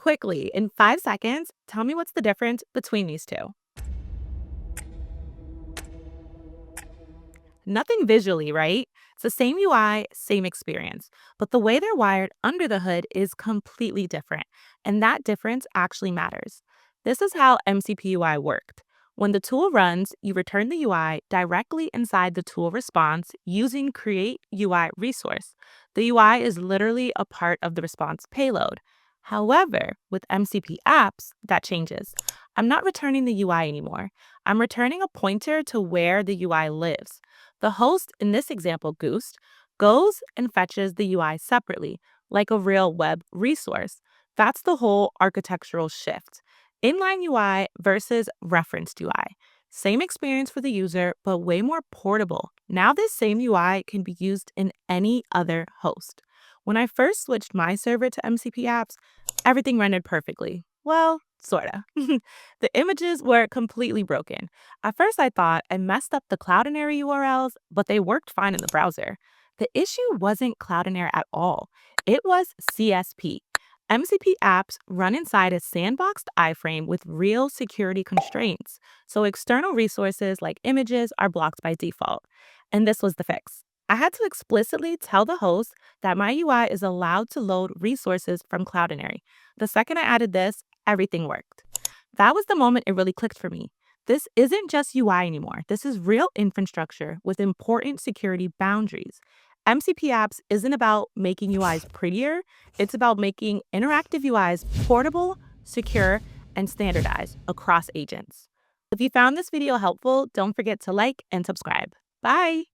Quickly, in 5 seconds, tell me what's the difference between these two. Nothing visually, right? It's the same UI, same experience, but the way they're wired under the hood is completely different, and that difference actually matters. This is how MCP UI worked. When the tool runs, you return the UI directly inside the tool response using Create UI resource. The UI is literally a part of the response payload. However, with MCP apps, that changes. I'm not returning the UI anymore. I'm returning a pointer to where the UI lives. The host, in this example, Goose, goes and fetches the UI separately, like a real web resource. That's the whole architectural shift. Inline UI versus referenced UI. Same experience for the user, but way more portable. Now, this same UI can be used in any other host. When I first switched my server to MCP apps, everything rendered perfectly. Well, sorta. The images were completely broken. At first, I thought I messed up the Cloudinary URLs, but they worked fine in the browser. The issue wasn't Cloudinary at all. It was CSP. MCP apps run inside a sandboxed iframe with real security constraints, so external resources like images are blocked by default. And this was the fix. I had to explicitly tell the host that my UI is allowed to load resources from Cloudinary. The second I added this, everything worked. That was the moment it really clicked for me. This isn't just UI anymore. This is real infrastructure with important security boundaries. MCP apps isn't about making UIs prettier, it's about making interactive UIs portable, secure, and standardized across agents. If you found this video helpful, don't forget to like and subscribe. Bye!